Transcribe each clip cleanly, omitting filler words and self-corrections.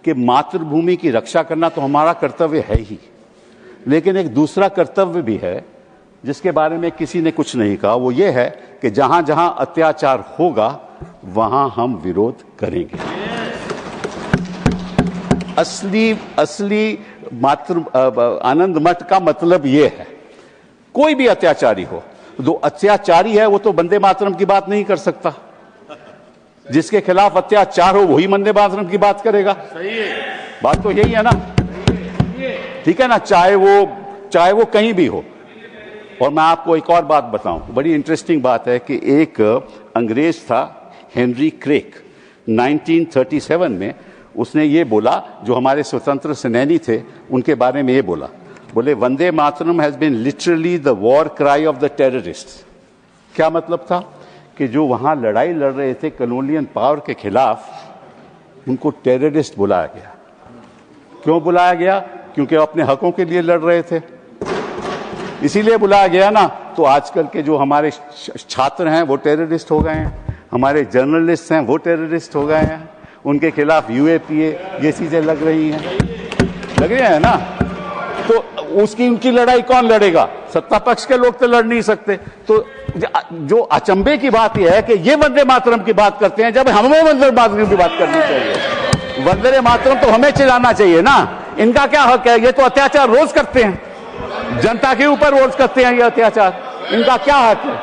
कि मातृभूमि की रक्षा करना तो हमारा कर्तव्य है ही, लेकिन एक दूसरा कर्तव्य भी है जिसके बारे में किसी ने कुछ नहीं कहा। वो ये है कि जहां जहां अत्याचार होगा वहां हम विरोध करेंगे। असली आनंद मठ का मतलब ये है, कोई भी अत्याचारी हो, जो अत्याचारी है वो तो वंदे मातरम की बात नहीं कर सकता। जिसके खिलाफ अत्याचार हो वही वंदे मातरम की बात करेगा। सही है, बात तो यही है ना, ठीक है ना, चाहे वो कहीं भी हो। और मैं आपको एक और बात बताऊं, बड़ी इंटरेस्टिंग बात है कि एक अंग्रेज था हेनरी क्रेक, 1937 में उसने ये बोला, जो हमारे स्वतंत्र सेनानी थे उनके बारे में ये बोले Vande Mataram has been literally the war cry of the terrorists. क्या मतलब था कि जो वहां लड़ाई लड़ रहे थे कॉलोनियल पावर के खिलाफ, उनको टेररिस्ट बुलाया गया। क्यों बुलाया गया? क्योंकि वो अपने हकों के लिए लड़ रहे थे, इसीलिए बुलाया गया ना। तो आजकल के जो हमारे छात्र हैं वो टेररिस्ट हो गए हैं, हमारे जर्नलिस्ट हैं वो टेररिस्ट हो गए हैं, उनके खिलाफ यूएपीए ये चीजें लग रही हैं ना। तो उनकी लड़ाई कौन लड़ेगा? सत्ता पक्ष के लोग तो लड़ नहीं सकते। तो जो अचंभे की बात यह है कि ये वंदे मातरम की बात करते हैं, जब हमें वंदे मातरम की बात करनी चाहिए। वंदे मातरम तो हमें चिल्लाना चाहिए ना। इनका क्या हक है? ये तो अत्याचार रोज करते हैं, जनता के ऊपर रोज करते हैं ये अत्याचार, इनका क्या हक है?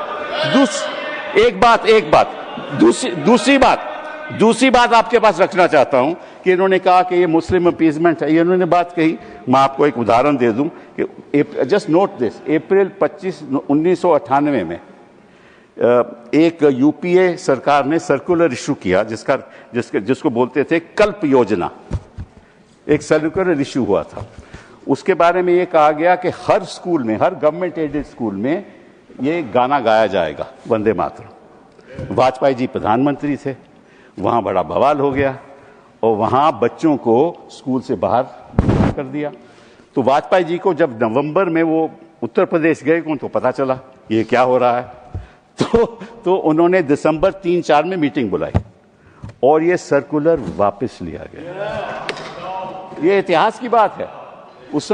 दूसरी बात आपके पास रखना चाहता हूं कि इन्होंने कहा कि ये मुस्लिम अपीजमेंट है। ये इन्होंने बात कही, मैं आपको एक उदाहरण दे दूं कि जस्ट नोट दिस, अप्रैल 25, 1998 में एक यूपीए सरकार ने सर्कुलर इशू किया जिसको बोलते थे कल्प योजना। एक सर्कुलर इशू हुआ था, उसके बारे में ये कहा गया कि हर स्कूल में, हर गवर्नमेंट एडेड स्कूल में ये गाना गाया जाएगा, वंदे मातरम। वाजपेयी जी प्रधानमंत्री थे, वहां बड़ा बवाल हो गया और वहां बच्चों को स्कूल से बाहर कर दिया। तो वाजपेयी जी को जब नवंबर में वो उत्तर प्रदेश गए, उनको पता चला ये क्या हो रहा है, तो उन्होंने दिसंबर 3-4 में मीटिंग बुलाई और ये सर्कुलर वापस लिया गया। ये इतिहास की बात है। उस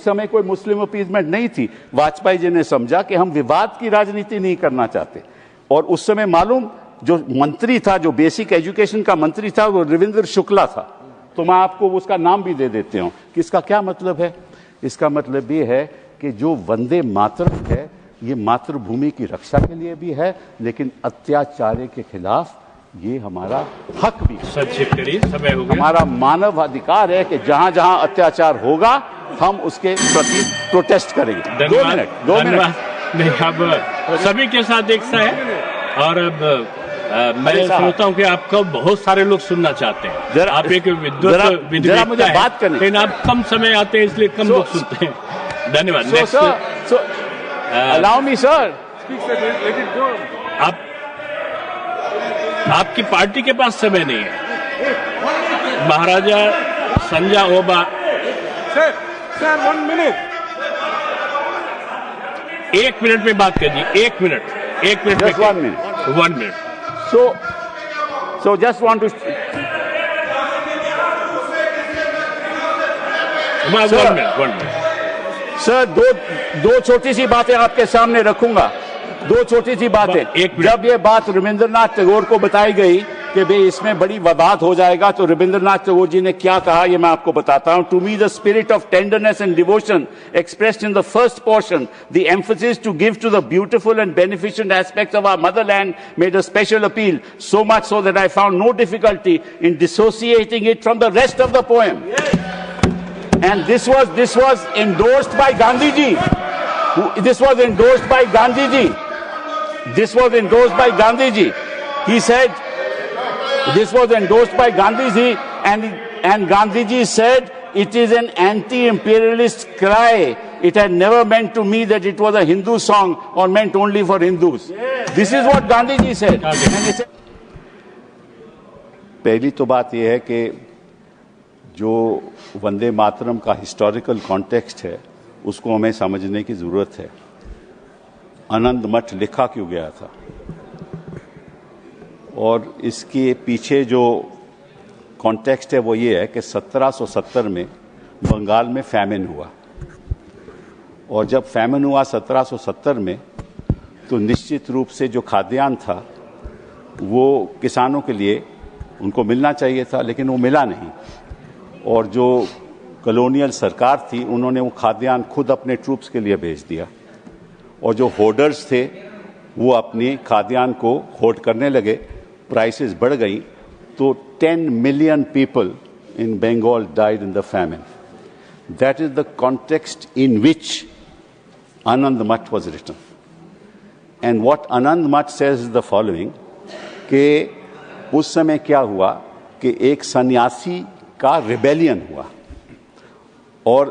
समय कोई मुस्लिम अपीजमेंट नहीं थी। वाजपेयी जी ने समझा कि हम विवाद की राजनीति नहीं करना चाहते। और उस समय मालूम, जो मंत्री था, जो बेसिक एजुकेशन का मंत्री था, वो रविंद्र शुक्ला था। तो मैं आपको उसका नाम भी दे देते हूं कि इसका क्या मतलब है। इसका मतलब ये है कि जो वंदे मातरम है ये मातृभूमि की रक्षा के लिए भी है, लेकिन अत्याचार के खिलाफ ये हमारा हक भी है, हमारा मानव अधिकार है कि जहां जहां अत्याचार होगा हम उसके प्रति प्रोटेस्ट करेंगे। 2 मिनट नहीं, अब सभी के साथ एक सा है। और अब मैं सोचता हूँ कि आपको बहुत सारे लोग सुनना चाहते हैं। आप एक विद्वान मुझे बात करनी, लेकिन आप कम समय आते हैं इसलिए कम लोग सुनते हैं। धन्यवाद। अलाउ मी सर, आपकी पार्टी के पास समय नहीं है। महाराजा संजय ओबा। सर 1 मिनट, 1 मिनट में बात कीजिए। 1 minute. Just 1 minute. 1 minute. So just want to. One minute. Sir, दो छोटी सी बातें आपके सामने रखूंगा। 2 छोटी सी बातें। जब ये बात रविंद्रनाथ टैगोर को बताई गई कि भाई इसमें बड़ी विवाद हो जाएगा, तो रविंद्रनाथ टैगोर जी ने क्या कहा ये मैं आपको बताता हूं। To me the spirit of tenderness and devotion expressed in the first portion, the emphasis to give to the beautiful and beneficent aspects of our motherland made a special appeal, so much so that I found no difficulty in dissociating it from the rest of the poem. And this was endorsed by Gandhi ji. This was endorsed by Gandhi ji. This was endorsed by Gandhi ji. He said, this was endorsed by Gandhi ji, and Gandhi ji said, it is an anti-imperialist cry. It had never meant to me that it was a Hindu song or meant only for Hindus. This is what Gandhi ji said. पहली तो बात यह है कि जो वंदे मातरम का historical context है उसको हमें समझने की जरूरत है। आनंद मठ लिखा क्यों गया था और इसके पीछे जो कॉन्टेक्स्ट है वो ये है कि 1770 में बंगाल में फैमिन हुआ, और जब फैमिन हुआ 1770 में, तो निश्चित रूप से जो खाद्यान्न था वो किसानों के लिए उनको मिलना चाहिए था, लेकिन वो मिला नहीं। और जो कॉलोनियल सरकार थी उन्होंने वो खाद्यान्न खुद अपने ट्रूप्स के लिए भेज दिया, और जो होर्डर्स थे वो अपनी खाद्यान्न को होर्ड करने लगे, प्राइसेस बढ़ गई, तो 10 million people in Bengal died in the famine. That is the context in which Anand Math was written. And what Anand Math says is the following, कि उस समय क्या हुआ कि एक सन्यासी का रिबेलियन हुआ, और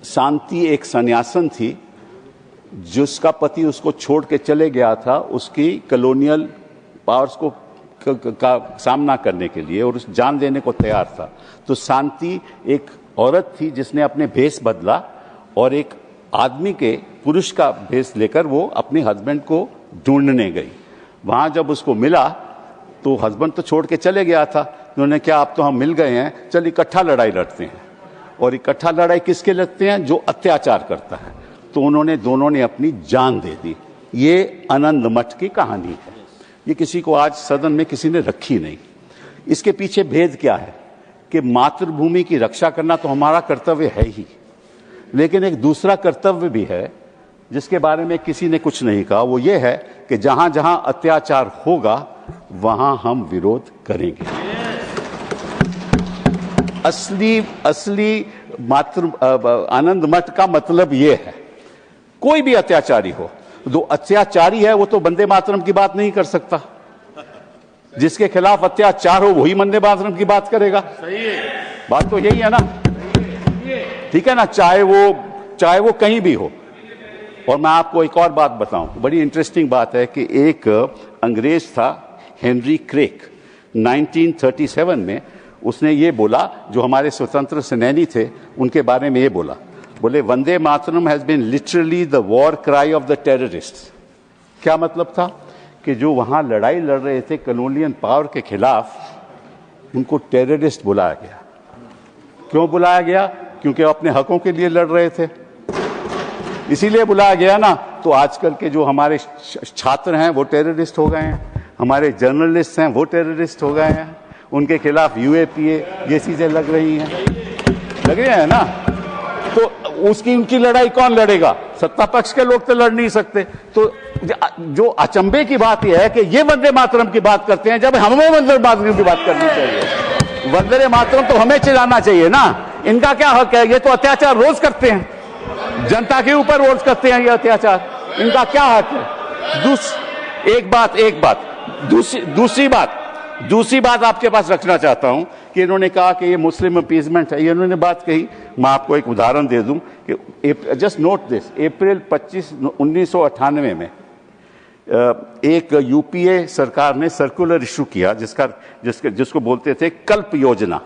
शांति एक सन्यासन थी जिसका पति उसको छोड़ के चले गया था उसकी कॉलोनियल पावर्स को का सामना करने के लिए, और उस जान देने को तैयार था। तो शांति एक औरत थी जिसने अपने भेष बदला, और एक आदमी के पुरुष का भेष लेकर वो अपने हस्बैंड को ढूंढने गई। वहां जब उसको मिला तो हस्बैंड तो छोड़ के चले गया था, उन्होंने क्या, अब तो हम मिल गए हैं, चल इकट्ठा लड़ाई लड़ते हैं। और इकट्ठा लड़ाई किसके लड़ते हैं? जो अत्याचार करता है। तो उन्होंने दोनों ने अपनी जान दे दी। ये आनंद मठ की कहानी है। ये किसी को आज सदन में किसी ने रखी नहीं। इसके पीछे भेद क्या है कि मातृभूमि की रक्षा करना तो हमारा कर्तव्य है ही, लेकिन एक दूसरा कर्तव्य भी है जिसके बारे में किसी ने कुछ नहीं कहा। वो ये है कि जहां जहां अत्याचार होगा वहां हम विरोध करेंगे। असली आनंद मठ का मतलब ये है, कोई भी अत्याचारी हो, जो अत्याचारी है वो तो वंदे मातरम की बात नहीं कर सकता। जिसके खिलाफ अत्याचार हो वही वंदे मातरम की बात करेगा। सही है, बात तो यही है ना, ठीक है ना, चाहे वो कहीं भी हो। और मैं आपको एक और बात बताऊं, बड़ी इंटरेस्टिंग बात है कि एक अंग्रेज था हेनरी क्रेक, 1937 में उसने ये बोला, जो हमारे स्वतंत्र सेनानी थे उनके बारे में ये बोला, बोले Vande Mataram has been literally the war cry of the terrorists. क्या मतलब था कि जो वहां लड़ाई लड़ रहे थे कॉलोनियल पावर के खिलाफ, उनको टेररिस्ट बुलाया गया। क्यों बुलाया गया? क्योंकि अपने हकों के लिए लड़ रहे थे, इसीलिए बुलाया गया ना। तो आजकल के जो हमारे छात्र हैं वो टेररिस्ट हो गए हैं, हमारे जर्नलिस्ट हैं वो टेररिस्ट हो गए हैं, उनके खिलाफ यूएपीए ये चीजें लग रही हैं ना। तो उनकी लड़ाई कौन लड़ेगा? सत्ता पक्ष के लोग तो लड़ नहीं सकते। तो जो अचंभे की बात यह है कि ये वंदे मातरम की बात करते हैं जब हमें वंदे मातरम की बात करनी चाहिए। वंदे मातरम तो हमें चिल्लाना चाहिए ना। इनका क्या हक है? ये तो अत्याचार रोज करते हैं, जनता के ऊपर रोज करते हैं ये अत्याचार, इनका क्या हक है? दूसरी बात आपके पास रखना चाहता हूं कि इन्होंने कहा कि ये मुस्लिम अपीजमेंट है, ये इन्होंने बात कही। मैं आपको एक उदाहरण दे दूं कि जस्ट नोट दिस, अप्रैल 25, 1998 में एक यूपीए सरकार ने सर्कुलर इशू किया जिसको बोलते थे कल्प योजना।